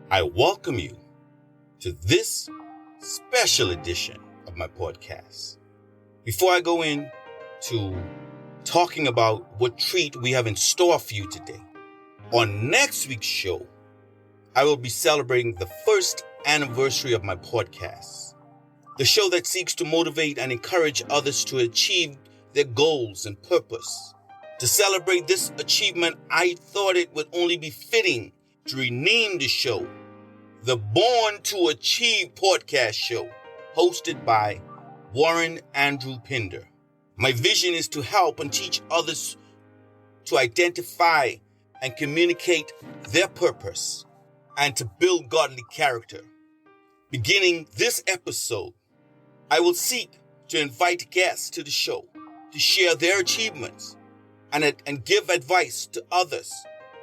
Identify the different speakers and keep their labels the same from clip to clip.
Speaker 1: I welcome you to this special edition of my podcast. Before I go into talking about what treat we have in store for you today, on next week's show, I will be celebrating the first anniversary of my podcast, the show that seeks to motivate and encourage others to achieve their goals and purpose. To celebrate this achievement, I thought it would only be fitting to rename the show the Born to Achieve podcast show, hosted by Warren Andrew Pinder. My vision is to help and teach others to identify and communicate their purpose and to build godly character. Beginning this episode, I will seek to invite guests to the show to share their achievements and give advice to others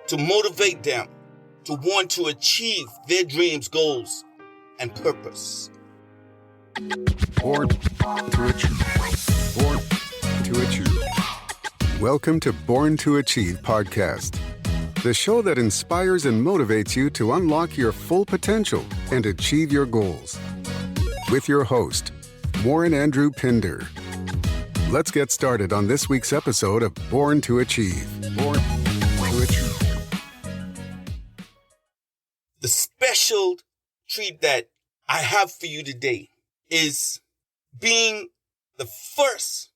Speaker 1: to motivate them to want to achieve their dreams, goals, and purpose.
Speaker 2: Born to Achieve. Born to Achieve. Welcome to Born to Achieve podcast, the show that inspires and motivates you to unlock your full potential and achieve your goals. With your host, Warren Andrew Pinder. Let's get started on this week's episode of Born to Achieve. Born to Achieve.
Speaker 1: The special treat that I have for you today is being the first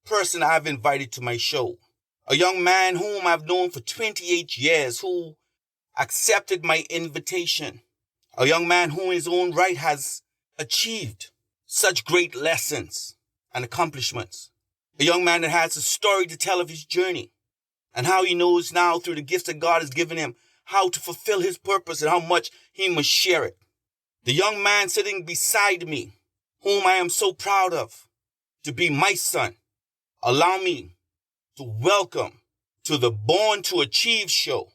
Speaker 1: person I've invited to my show. A young man whom I've known for 28 years who accepted my invitation. A young man who in his own right has achieved such great lessons and accomplishments. A young man that has a story to tell of his journey and how he knows now through the gifts that God has given him how to fulfill his purpose and how much he must share it. The young man sitting beside me, whom I am so proud of to be my son, allow me to welcome to the Born to Achieve show,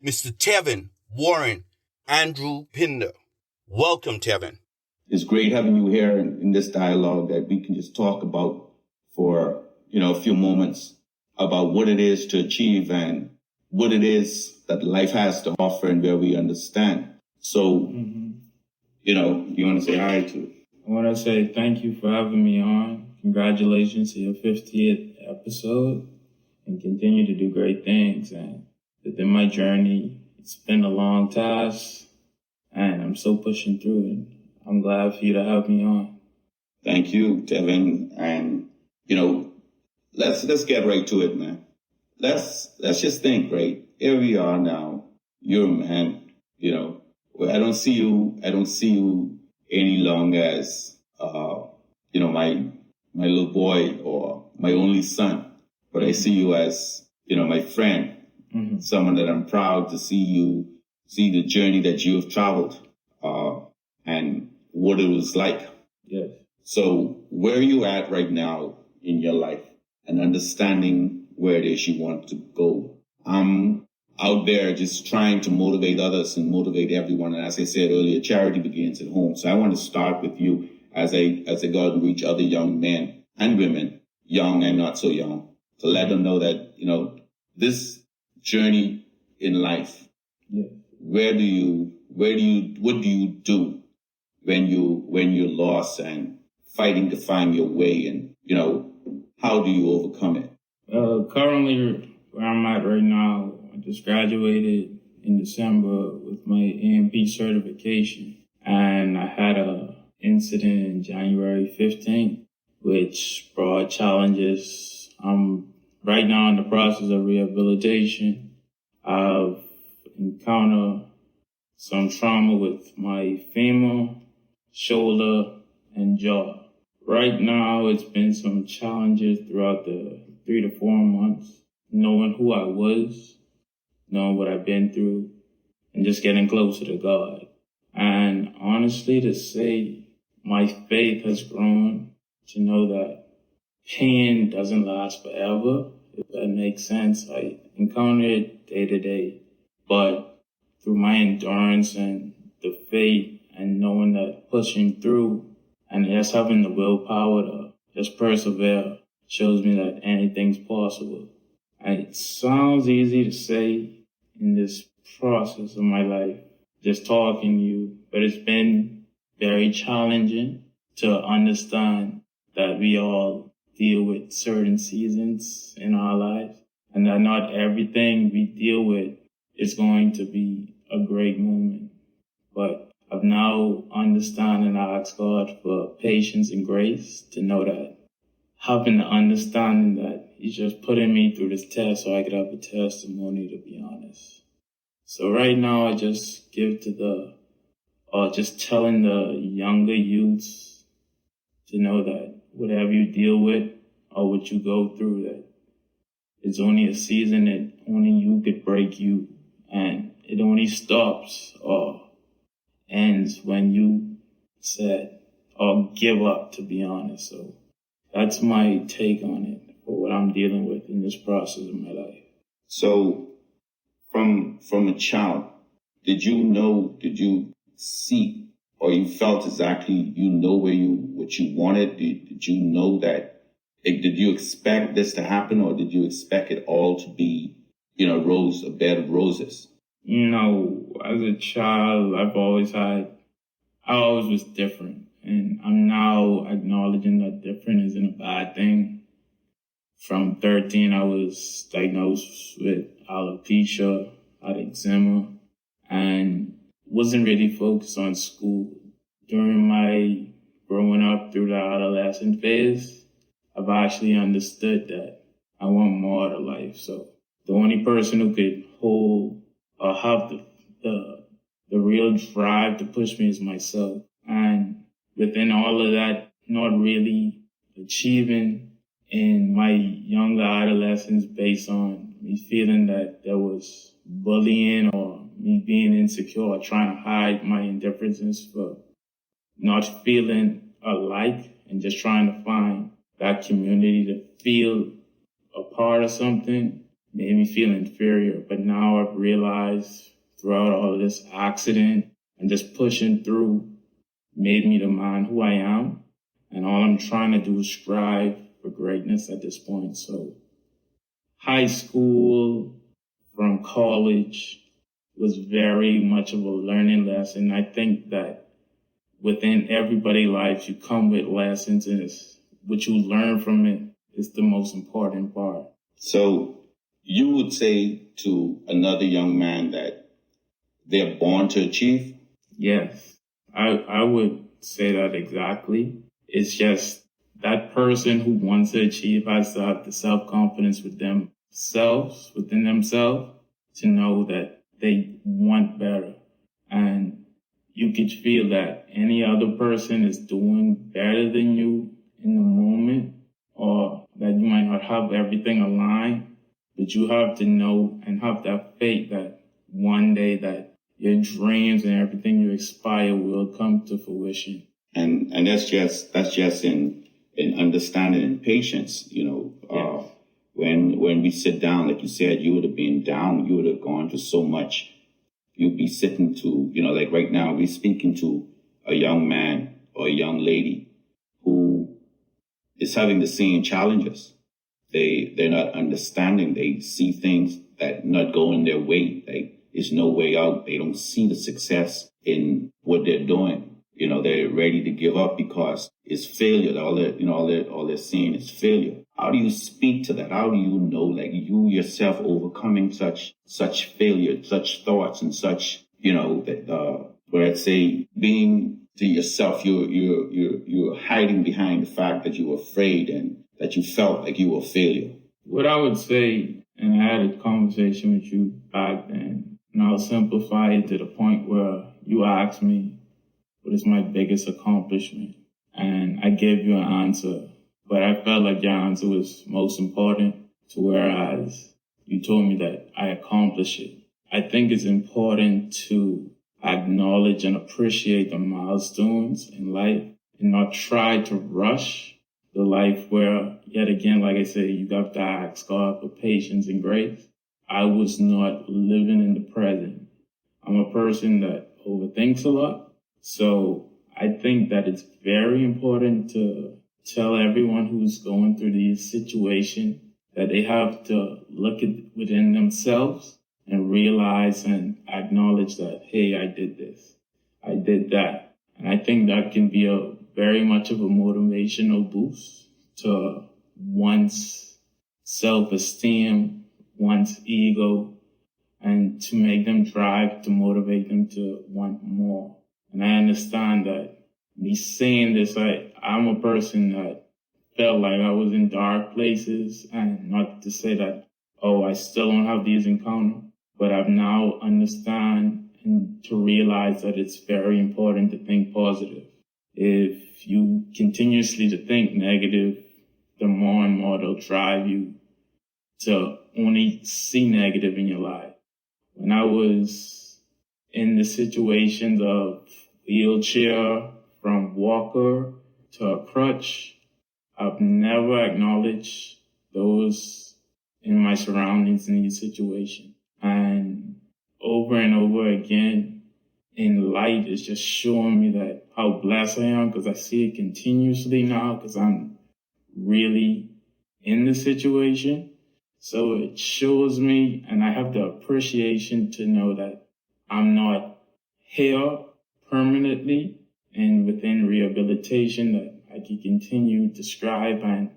Speaker 1: Mr. Tevin Warren Andrew Pinder. Welcome, Tevin.
Speaker 3: It's great having you here in this dialogue that we can just talk about for, a few moments about what it is to achieve and what it is that life has to offer and where we understand. So, you want to say hi to?
Speaker 4: I want to say thank you for having me on. Congratulations to your 50th episode and continue to do great things. And within my journey, it's been a long task and I'm still pushing through it. I'm glad for you to have me on.
Speaker 3: Thank you, Tevin. And, let's get right to it, man. Let's just think, right? Here we are now. You're a man, I don't see you any longer as, my little boy or my only son, but I see you as, my friend, someone that I'm proud to see the journey that you have traveled, and what it was like.
Speaker 4: Yes.
Speaker 3: So where are you at right now in your life and understanding where it is you want to go? I'm out there just trying to motivate others and motivate everyone. And as I said earlier, charity begins at home. So I want to start with you as I go and reach other young men and women, young and not so young, to let them know that, this journey in life, what do you do when you're lost and fighting to find your way, and, how do you overcome it?
Speaker 4: Currently, where I'm at right now, I just graduated in December with my AMP certification, and I had a incident in January 15th, which brought challenges. I'm right now in the process of rehabilitation. I've encountered some trauma with my femur, shoulder, and jaw. Right now, it's been some challenges throughout the 3 to 4 months, knowing who I was, knowing what I've been through, and just getting closer to God. And honestly, to say my faith has grown, to know that pain doesn't last forever, if that makes sense. I encounter it day to day, but through my endurance and the faith and knowing that pushing through and just having the willpower to just persevere shows me that anything's possible. And it sounds easy to say in this process of my life, just talking to you. But it's been very challenging to understand that we all deal with certain seasons in our lives and that not everything we deal with is going to be a great moment. But I've now understand and I ask God for patience and grace to know that having the understanding that He's just putting me through this test so I could have a testimony, to be honest. So right now I just give to just telling the younger youths to know that whatever you deal with or what you go through, that it's only a season that only you could break you, and it only stops or ends when you said or give up, to be honest. So that's my take on it for what I'm dealing with in this process of my life.
Speaker 3: So from a child, did you see, or you felt exactly, what you wanted? Did you know that, did you expect this to happen, or did you expect it all to be, a bed of roses?
Speaker 4: As a child, I always was different. And I'm now acknowledging that different isn't a bad thing. From 13, I was diagnosed with alopecia, had eczema, and wasn't really focused on school. During my growing up through the adolescent phase, I've actually understood that I want more out of life. So the only person who could hold or have the real drive to push me is myself. And within all of that, not really achieving in my younger adolescence based on me feeling that there was bullying or me being insecure or trying to hide my indifferences for not feeling alike and just trying to find that community to feel a part of something made me feel inferior. But now I've realized throughout all of this accident and just pushing through made me the man who I am. And all I'm trying to do is strive for greatness at this point. So high school from college was very much of a learning lesson. I think that within everybody's life, you come with lessons, and what you learn from it is the most important part.
Speaker 3: So you would say to another young man that they're born to achieve?
Speaker 4: Yes, I would say that exactly. It's just that person who wants to achieve has to have the self-confidence within themselves, to know that they want better. And you could feel that any other person is doing better than you in the moment, or that you might not have everything aligned, but you have to know and have that faith that one day that your dreams and everything you aspire will come to fruition.
Speaker 3: And that's just in understanding and patience,
Speaker 4: Yes.
Speaker 3: When we sit down, like you said, you would have been down, you would have gone through so much. You'd be sitting to, like right now, we're speaking to a young man or a young lady who is having the same challenges. They're not understanding. They see things that not going their way. Like, there's no way out. They don't see the success in what they're doing. They're ready to give up because it's failure. All they're seeing is failure. How do you speak to that? How do you know, like, you yourself overcoming such failure, such thoughts, and such, where I'd say being to yourself, you're hiding behind the fact that you were afraid and that you felt like you were a failure.
Speaker 4: What I would say, and I had a conversation with you back then, and I'll simplify it to the point where you asked me, what is my biggest accomplishment? And I gave you an answer, but I felt like your answer was most important, to whereas you told me that I accomplished it. I think it's important to acknowledge and appreciate the milestones in life and not try to rush the life where, yet again, like I say, you got to ask God for patience and grace. I was not living in the present. I'm a person that overthinks a lot. So I think that it's very important to tell everyone who's going through these situations that they have to look at within themselves and realize and acknowledge that, hey, I did this, I did that. And I think that can be a very much of a motivational boost to one's self-esteem, one's ego, and to make them drive, to motivate them to want more. And I understand that me saying this, I'm a person that felt like I was in dark places, and not to say that, oh, I still don't have these encounters, but I've now understand and to realize that it's very important to think positive. If you continuously to think negative, the more and more they'll drive you to only see negative in your life. When I was in the situations of wheelchair, from walker to a crutch, I've never acknowledged those in my surroundings in these situations. And over again, in light, is just showing me that how blessed I am, because I see it continuously now, because I'm really in the situation. So it shows me, and I have the appreciation to know that I'm not here permanently, and within rehabilitation that I can continue to strive and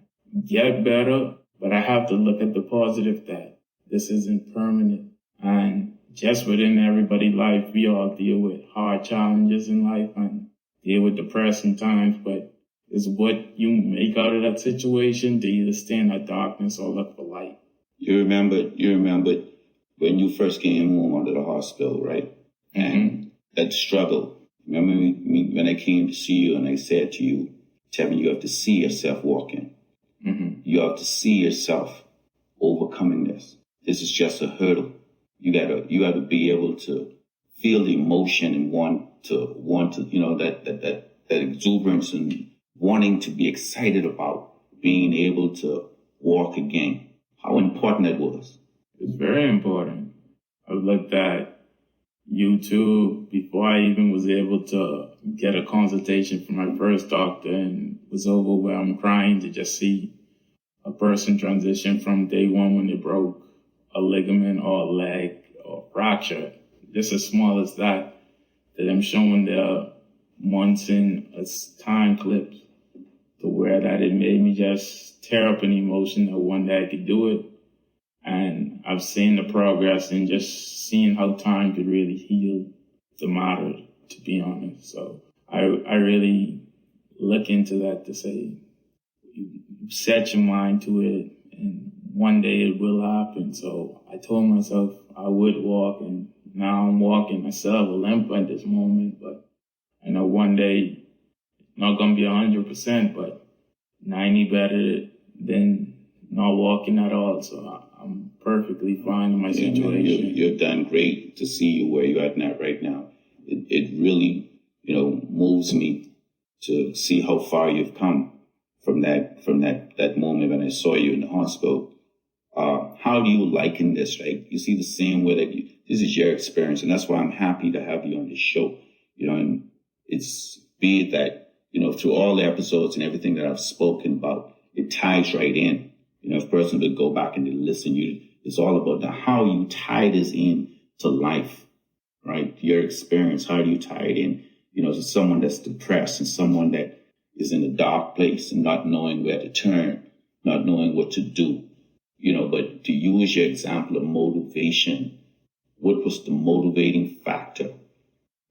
Speaker 4: get better. But I have to look at the positive that this isn't permanent. And just within everybody's life, we all deal with hard challenges in life and deal with depressing times, but it's what you make out of that situation to either stay in that darkness or look for light.
Speaker 3: You remember when you first came home out of the hospital, right?
Speaker 4: Mm-hmm.
Speaker 3: And that struggle. Remember me when I came to see you and I said to you, Tevin, you have to see yourself walking.
Speaker 4: Mm-hmm.
Speaker 3: You have to see yourself overcoming this. This is just a hurdle. You gotta be able to feel the emotion and want to, that exuberance and wanting to be excited about being able to walk again. How important that was.
Speaker 4: It's very important. I've looked at YouTube before I even was able to get a consultation from my first doctor, and was overwhelmed crying to just see a person transition from day one when they broke a ligament or a leg or fracture, just as small as that I'm showing their months in a time clip, to where that it made me just tear up an emotion that one day I could do it. And I've seen the progress and just seeing how time could really heal the matter, to be honest. So I really look into that to say, you set your mind to it and one day it will happen. So I told myself I would walk, and now I'm walking. I still have a limp at this moment, but I know one day it's not going to be 100%, but 90 better than not walking at all. So I'm perfectly fine in my situation.
Speaker 3: You've done great to see you where you're at right now. It really, moves me to see how far you've come from that moment when I saw you in the hospital. How do you liken this, right? You see the same way that this is your experience, and that's why I'm happy to have you on this show. And it's be it that, through all the episodes and everything that I've spoken about, it ties right in. If a person would go back and listen, it's all about how you tie this in to life, right? Your experience, how do you tie it in, to someone that's depressed and someone that is in a dark place and not knowing where to turn, not knowing what to do, but to use your example of motivation, what was the motivating factor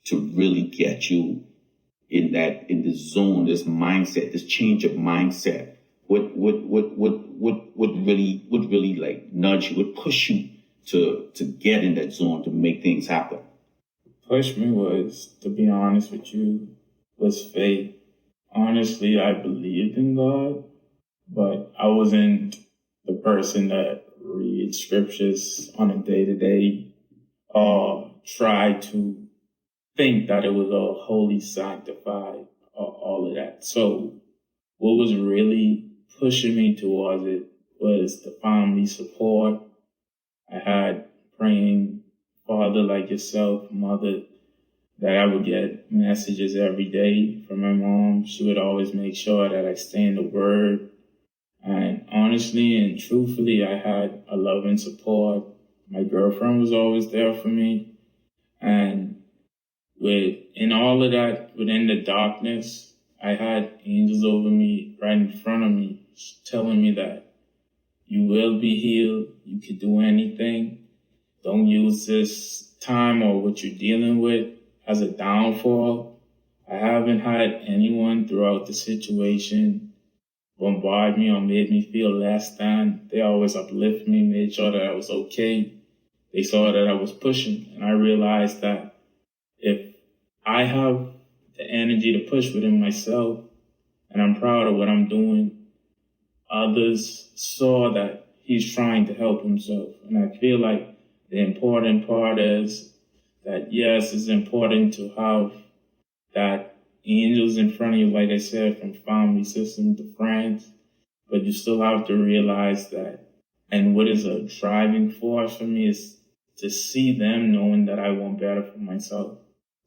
Speaker 3: to really get you in the zone, this mindset, this change of mindset? What really like nudge you, would push you to get in that zone to make things happen?
Speaker 4: Pushed me was, to be honest with you, was faith. Honestly, I believed in God, but I wasn't the person that reads scriptures on a day-to-day or tried to think that it was all holy, sanctified, or all of that. So what was really pushing me towards it was the family support. I had praying father like yourself, mother, that I would get messages every day from my mom. She would always make sure that I stay in the Word. And honestly and truthfully, I had a love and support My girlfriend was always there for me. And in all of that, within the darkness, I had angels over me, right in front of me, telling me that you will be healed. You could do anything. Don't use this time or what you're dealing with as a downfall. I haven't had anyone throughout the situation bombard me or made me feel less than. They always uplift me, made sure that I was okay. They saw that I was pushing, and I realized that if I have the energy to push within myself, and I'm proud of what I'm doing, others saw that he's trying to help himself. And I feel like the important part is that, yes, it's important to have that angels in front of you, like I said, from family system to friends, but you still have to realize that, and what is a driving force for me is to see them knowing that I want better for myself.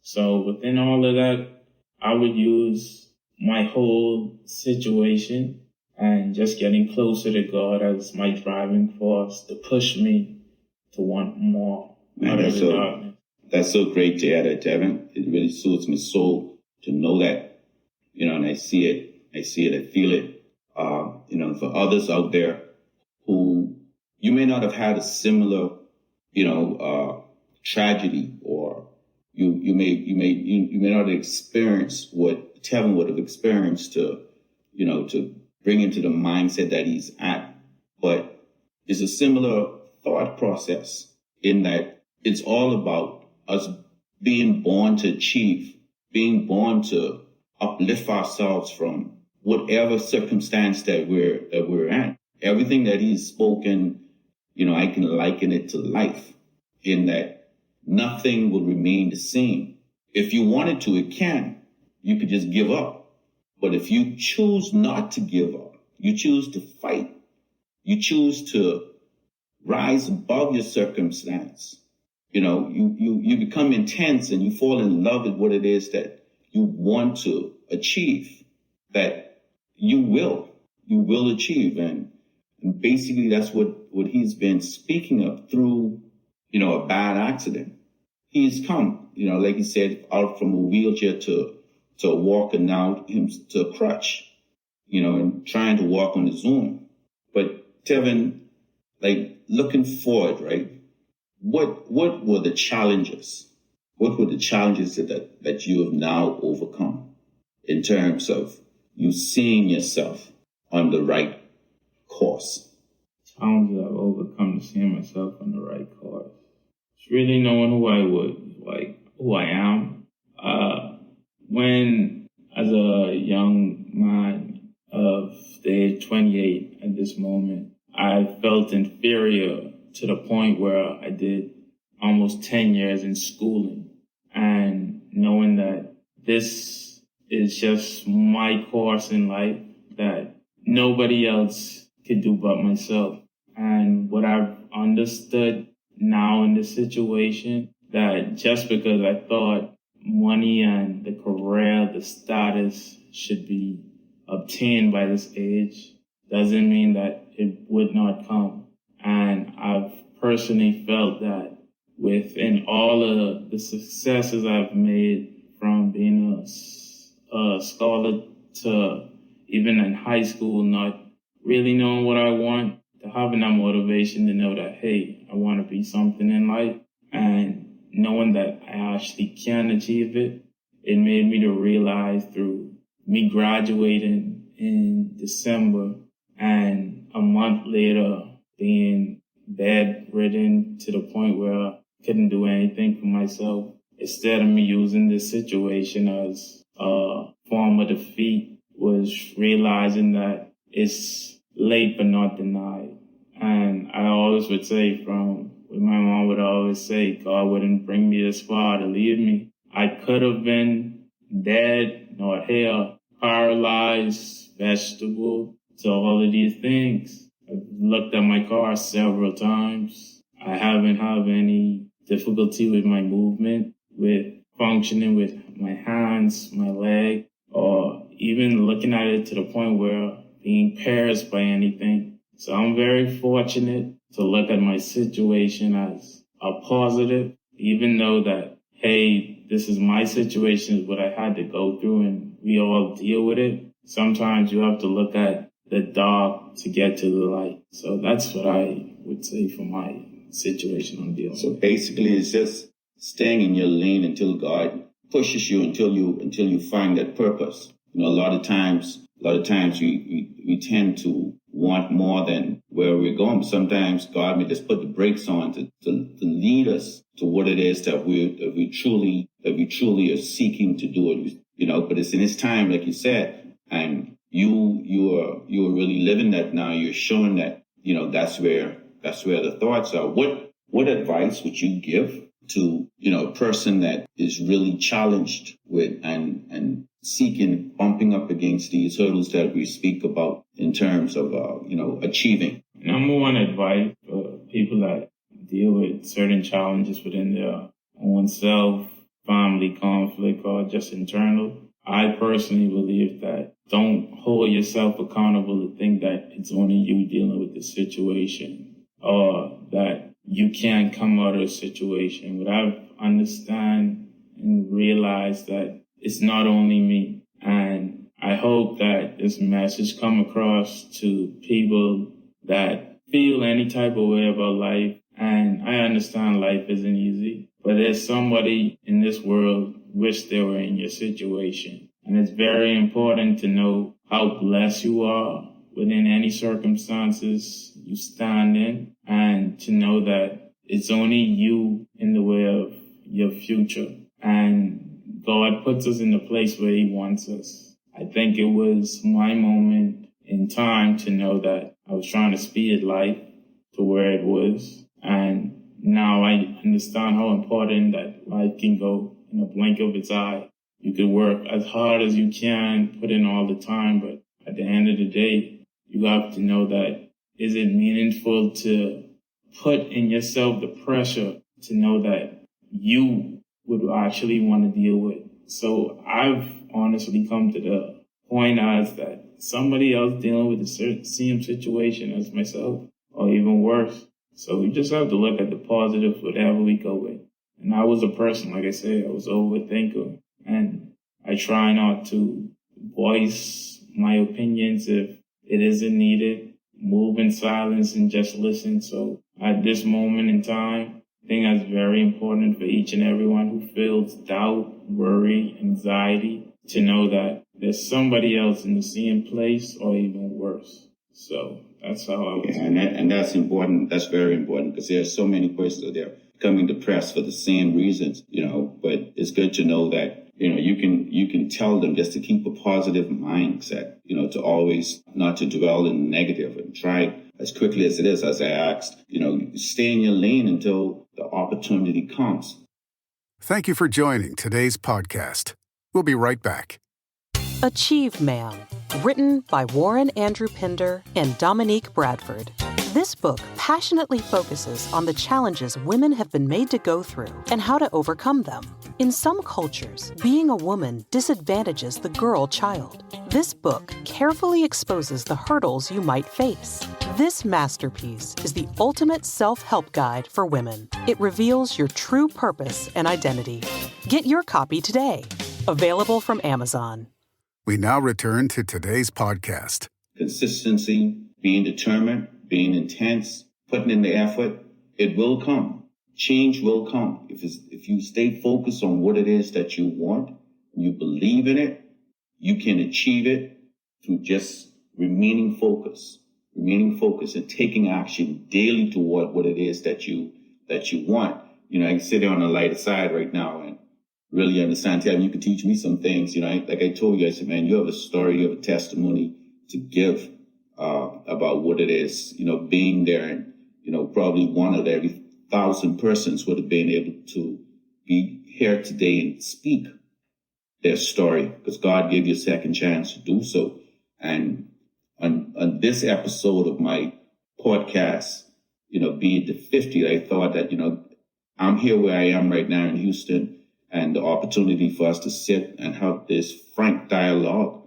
Speaker 4: So within all of that, I would use my whole situation and just getting closer to God as my driving force to push me to want more out of the darkness.
Speaker 3: That's so great to hear that, Devin. It really soothes my soul to know that, and I see it, I feel it. For others out there who you may not have had a similar, tragedy, or you may not experience what Tevin would have experienced to bring him to the mindset that he's at. But it's a similar thought process in that it's all about us being born to achieve, being born to uplift ourselves from whatever circumstance that we're in. Everything that he's spoken, I can liken it to life, in that nothing will remain the same. If you wanted to, it can. You could just give up. But if you choose not to give up, you choose to fight, you choose to rise above your circumstance, you become intense and you fall in love with what it is that you want to achieve, that you will achieve. And basically that's what he's been speaking of through, a bad accident. He's come, like he said, out from a wheelchair to walking now to a crutch, and trying to walk on his own. But Tevin, like looking forward, right? What were the challenges? What were the challenges that you have now overcome in terms of you seeing yourself on the right course?
Speaker 4: Challenges I've overcome to seeing myself on the right course. It's really knowing who I am. When, as a young man of the age 28 at this moment, I felt inferior to the point where I did almost 10 years in schooling, and knowing that this is just my course in life that nobody else could do but myself. And what I've understood now in this situation, that just because I thought money and the career, the status should be obtained by this age, doesn't mean that it would not come. And I've personally felt that within all of the successes I've made, from being a scholar to even in high school, not really knowing what I want, to having that motivation to know that, hey, I want to be something in life, and knowing that I actually can achieve it, it made me to realize through me graduating in December and a month later being bedridden to the point where I couldn't do anything for myself, instead of me using this situation as a form of defeat, was realizing that it's late but not denied. And I always would say, from what my mom would always say, God wouldn't bring me this far to leave me. I could have been dead, not here, paralyzed, vegetable, to all of these things. I've looked at my car several times. I haven't had any difficulty with my movement, with functioning with my hands, my leg, or even looking at it to the point where being pierced by anything. So I'm very fortunate to look at my situation as a positive, even though that, hey, this is my situation, what I had to go through, and we all deal with it. Sometimes you have to look at the dark to get to the light. So that's what I would say for my situation I'm dealing with.
Speaker 3: So basically, it's just staying in your lane until God pushes you until you find that purpose. A lot of times we tend to want more than where we're going. But sometimes God may just put the brakes on to lead us to what it is that we truly are seeking to do it. But it's in His time, like you said, and you are really living that now. You're showing that that's where the thoughts are. What advice would you give to a person that is really challenged with and seeking, bumping up against these hurdles that we speak about in terms of achieving?
Speaker 4: Number one advice for people that deal with certain challenges within their own self, family conflict, or just internal, I personally believe that don't hold yourself accountable to think that it's only you dealing with the situation, or that you can't come out of a situation. But I've understand and realized that it's not only me. And I hope that this message come across to people that feel any type of way about life. And I understand life isn't easy, but there's somebody in this world wish they were in your situation. And it's very important to know how blessed you are within any circumstances you stand in, and to know that it's only you in the way of your future. And God puts us in the place where He wants us. I think it was my moment in time to know that I was trying to speed life to where it was. And now I understand how important that life can go in a blink of its eye. You could work as hard as you can, put in all the time, but at the end of the day, you have to know that is it meaningful to put in yourself the pressure to know that you would actually want to deal with. So I've honestly come to the point as that somebody else dealing with the same situation as myself, or even worse. So we just have to look at the positive, whatever we go with. And I was a person, like I said, I was an overthinker. And I try not to voice my opinions if it isn't needed. Move in silence and just listen. So at this moment in time, I think that's very important for each and everyone who feels doubt, worry, anxiety, to know that there's somebody else in the same place or even worse. So that's how I was.
Speaker 3: Yeah, and that's important. That's very important, because there's so many persons out there becoming depressed for the same reasons, but it's good to know that, you can tell them just to keep a positive mindset, to always not to dwell in negative, and try as quickly as it is, as I asked, stay in your lane until the opportunity comes.
Speaker 2: Thank you for joining today's podcast. We'll be right back.
Speaker 5: Achieve Man, written by Warren Andrew Pinder and Dominique Bradford. This book passionately focuses on the challenges women have been made to go through and how to overcome them. In some cultures, being a woman disadvantages the girl child. This book carefully exposes the hurdles you might face. This masterpiece is the ultimate self-help guide for women. It reveals your true purpose and identity. Get your copy today. Available from Amazon.
Speaker 2: We now return to today's podcast.
Speaker 3: Consistency, being determined, being intense, putting in the effort, it will come. Change will come. If you stay focused on what it is that you want, you believe in it, you can achieve it through just remaining focused and taking action daily toward what it is that you want. I can sit there on the lighter side right now and really understand. You can teach me some things. Like I told you, I said, man, you have a story, you have a testimony to give about what it is, being there, and, probably one of every 1,000 persons would have been able to be here today and speak their story, because God gave you a second chance to do so. And on this episode of my podcast, being the 50th, I thought that, I'm here where I am right now in Houston, and the opportunity for us to sit and have this frank dialogue,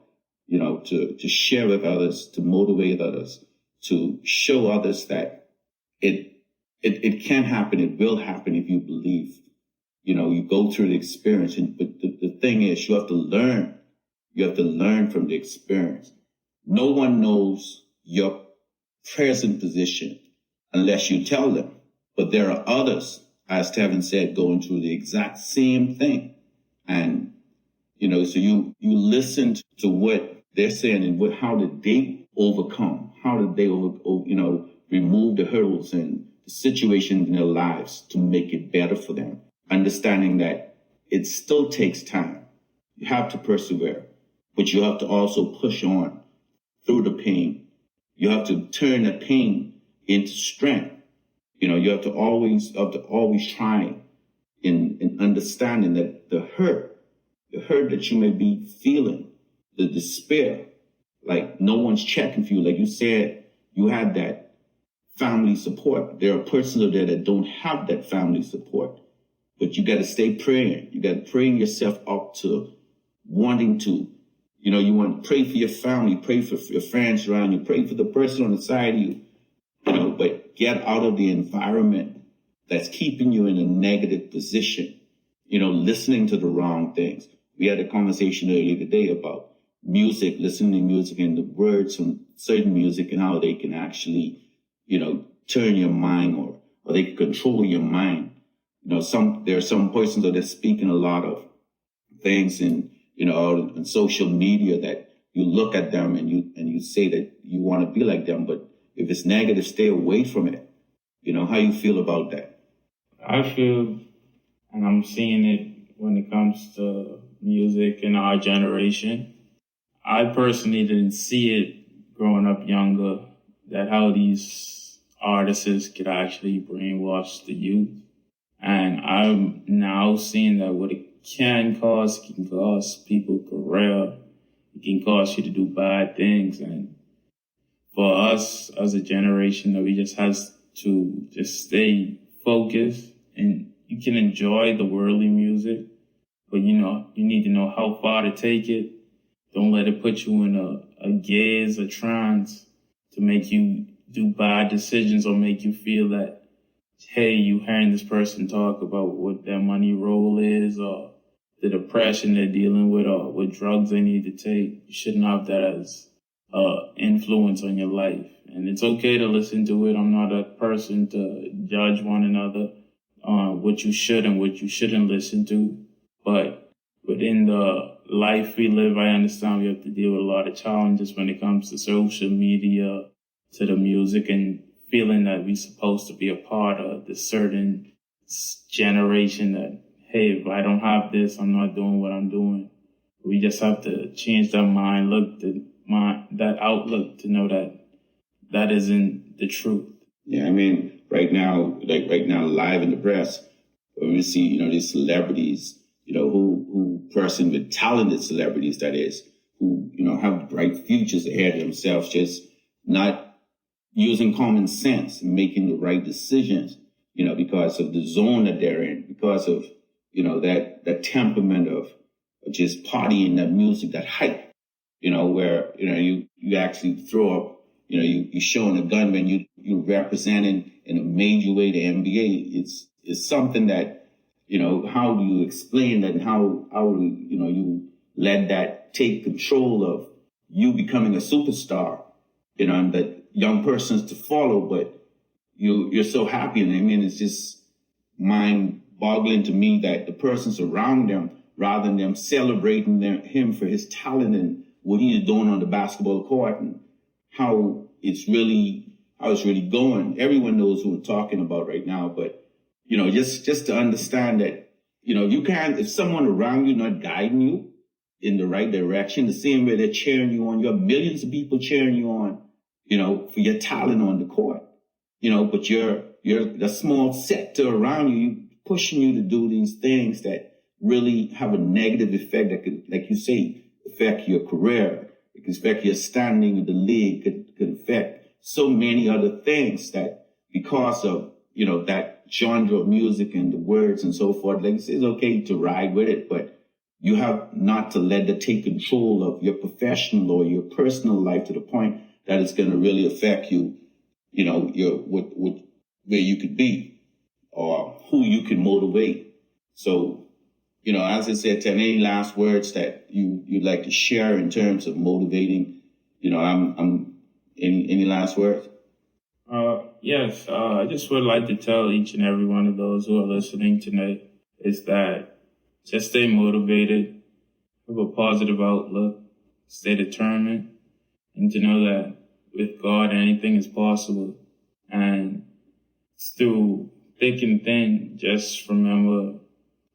Speaker 3: to share with others, to motivate others, to show others that it can happen. It will happen if you believe. You go through the experience, but the thing is, you have to learn. You have to learn from the experience. No one knows your present position unless you tell them. But there are others, as Tevin said, going through the exact same thing. And, so you listen to what they're saying and how did they overcome? How did they, remove the hurdles and the situations in their lives to make it better for them? Understanding that it still takes time. You have to persevere, but you have to also push on through the pain. You have to turn the pain into strength. You have to always try in understanding that the hurt that you may be feeling, the despair, like no one's checking for you. Like you said, you had that family support. There are persons out there that don't have that family support. But you got to stay praying. You got to pray yourself up to wanting to, you want to pray for your family, pray for your friends around you, pray for the person on the side of you, but get out of the environment that's keeping you in a negative position, listening to the wrong things. We had a conversation earlier today about music, listening to music and the words from certain music and how they can actually, turn your mind or they can control your mind. There are some persons that are speaking a lot of things in, on social media that you look at them and you say that you want to be like them. But if it's negative, stay away from it. How you feel about that?
Speaker 4: I feel, and I'm seeing it when it comes to music in our generation. I personally didn't see it growing up younger, that how these artists could actually brainwash the youth. And I'm now seeing that what it can cost people career. It can cause you to do bad things. And for us as a generation, that we just has to just stay focused, and you can enjoy the worldly music, but you need to know how far to take it. Don't let it put you in a gaze, a trance to make you do bad decisions or make you feel that, hey, you hearing this person talk about what their money role is or the depression they're dealing with or what drugs they need to take. You shouldn't have that as influence on your life. And it's okay to listen to it. I'm not a person to judge one another on what you should and what you shouldn't listen to. But within the life we live, I understand we have to deal with a lot of challenges when it comes to social media, to the music, and feeling that we're supposed to be a part of this certain generation that, hey, if I don't have this, I'm not doing what I'm doing. We just have to change that that outlook to know that that isn't the truth.
Speaker 3: Yeah, right now, live in the press, when we see, these celebrities, who person with talented celebrities, that is, who, have bright futures ahead of themselves, just not using common sense and making the right decisions, because of the zone that they're in, because of, that temperament of just partying, that music, that hype, where, you actually throw up, you're showing a gunman, you're representing in a major way the NBA. It's something that, how do you explain that, and how do you let that take control of you becoming a superstar, and that young persons to follow, but you're so happy. And it's just mind-boggling to me that the persons around them, rather than them celebrating him for his talent and what he is doing on the basketball court and how it's really going. Everyone knows who we're talking about right now, but just to understand that, you can't, if someone around you not guiding you in the right direction, the same way they're cheering you on, you have millions of people cheering you on, for your talent on the court, but you're the small sector around you pushing you to do these things that really have a negative effect that could, like you say, affect your career. It could affect your standing in the league, could affect so many other things that because of, that genre of music and the words and so forth, like it's okay to ride with it, but you have not to let it take control of your professional or your personal life to the point that it's going to really affect you, what where you could be or who you can motivate. So, as I said, Tim, any last words that you'd like to share in terms of motivating? Any last words?
Speaker 4: Yes, I just would like to tell each and every one of those who are listening tonight is that just stay motivated, have a positive outlook, stay determined, and to know that with God, anything is possible. And through thick and thin, just remember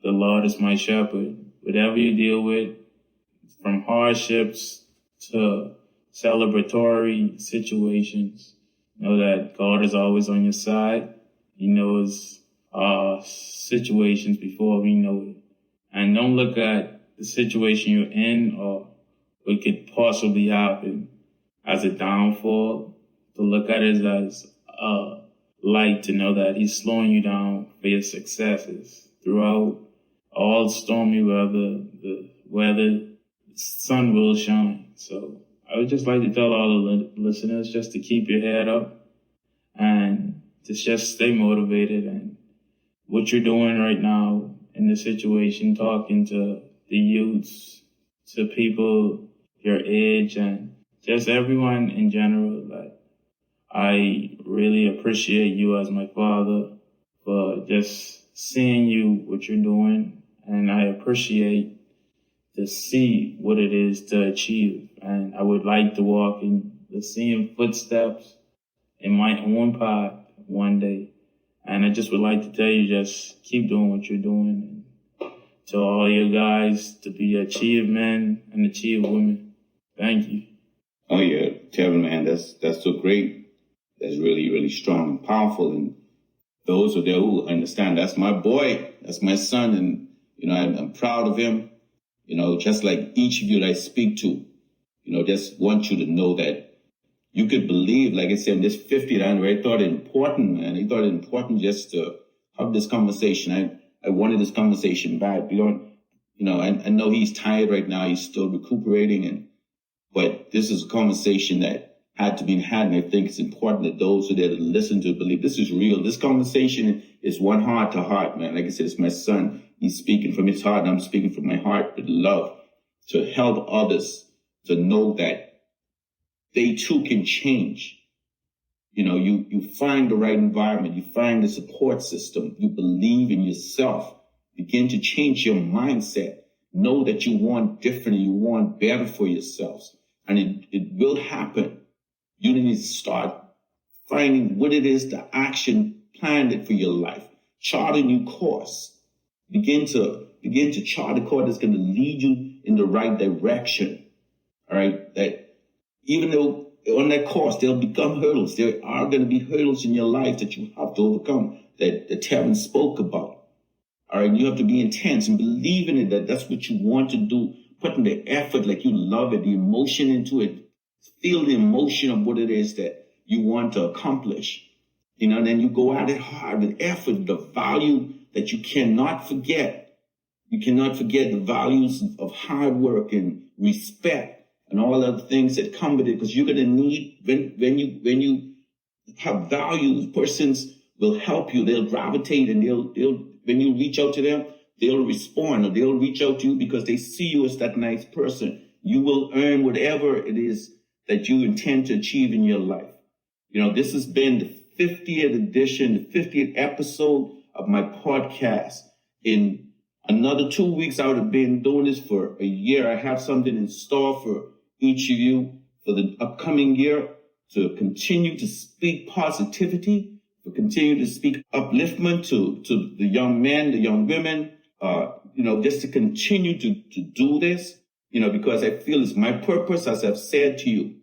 Speaker 4: the Lord is my shepherd. Whatever you deal with, from hardships to celebratory situations, know that God is always on your side. He knows our situations before we know it. And don't look at the situation you're in or what could possibly happen as a downfall. To look at it as a light, to know that He's slowing you down for your successes. Throughout all stormy weather, the sun will shine. So I would just like to tell all the listeners just to keep your head up and to just stay motivated. And what you're doing right now in the situation, talking to the youths, to people your age, and just everyone in general, like, I really appreciate you as my father for just seeing you, what you're doing. And I appreciate to see what it is to achieve. And I would like to walk in the same footsteps in my own path one day. And I just would like to tell you, just keep doing what you're doing. And to all you guys, to be achieved men and achieved women. Thank you.
Speaker 3: Oh yeah, Tevin, man, that's so great. That's really, really strong and powerful. And those are there who understand, that's my boy, that's my son. And, I'm proud of him. Just like each of you that I speak to, just want you to know that you could believe, like I said, in this 50th anniversary, I thought it important, man. I thought it important just to have this conversation. I wanted this conversation bad. I know he's tired right now. He's still recuperating. But this is a conversation that had to be had. And I think it's important that those who are there to listen to believe this is real. This conversation is one heart to heart, man. Like I said, it's my son. He's speaking from his heart, and I'm speaking from my heart with love to help others to know that they too can change. You find the right environment, you find the support system, you believe in yourself, begin to change your mindset, know that you want different and you want better for yourselves. And it will happen. You need to start finding what it is, the action plan for your life. Chart a new course. Begin to chart a course that's going to lead you in the right direction. All right. That even though on that course there'll become hurdles, there are going to be hurdles in your life that you have to overcome that Tevin spoke about. All right. You have to be intense and believe in it, that that's what you want to do. Putting the effort, like you love it, the emotion into it. Feel the emotion of what it is that you want to accomplish. And then you go at it hard with effort, the value that you cannot forget. You cannot forget the values of hard work and respect and all other things that come with it, because you're going to need, when you have values, persons will help you. They'll gravitate, and they'll when you reach out to them, they'll respond, or they'll reach out to you because they see you as that nice person. You will earn whatever it is that you intend to achieve in your life. This has been the 50th edition, the 50th episode of my podcast. In another 2 weeks, I would have been doing this for a year. I have something in store for each of you for the upcoming year, to continue to speak positivity, to continue to speak upliftment to the young men, the young women, just to continue to do this, because I feel it's my purpose, as I've said to you,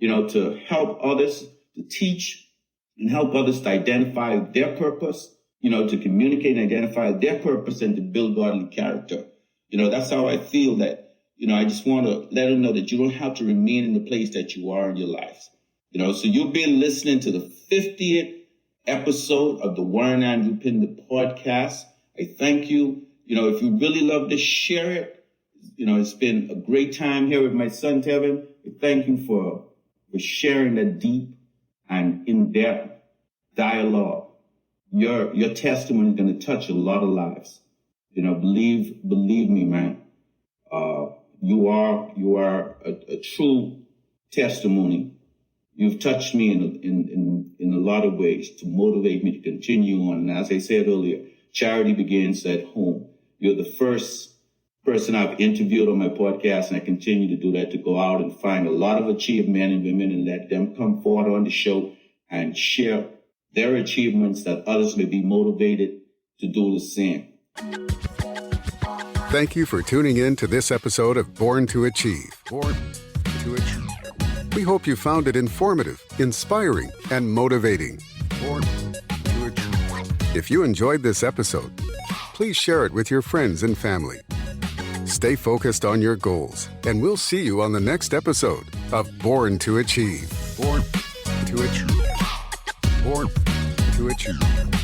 Speaker 3: to help others, to teach and help others to identify their purpose, to communicate and identify their purpose, and to build godly character. That's how I feel that, I just want to let them know that you don't have to remain in the place that you are in your lives. So you've been listening to the 50th episode of the Warren Andrew Pinder podcast. I thank you. If you really love this, share it. It's been a great time here with my son, Tevin. I thank you for sharing that deep and in-depth dialogue your testimony is going to touch a lot of lives. Believe me, man. You are a true testimony. You've touched me in a lot of ways to motivate me to continue on. And as I said earlier, charity begins at home. You're the first person I've interviewed on my podcast, and I continue to do that, to go out and find a lot of achieved men and women and let them come forward on the show and share their achievements, that others may be motivated to do the same.
Speaker 2: Thank you for tuning in to this episode of Born to Achieve. Born to Achieve. We hope you found it informative, inspiring, and motivating. Born to Achieve. If you enjoyed this episode, please share it with your friends and family. Stay focused on your goals, and we'll see you on the next episode of Born to Achieve. Born to Achieve. Born to Achieve.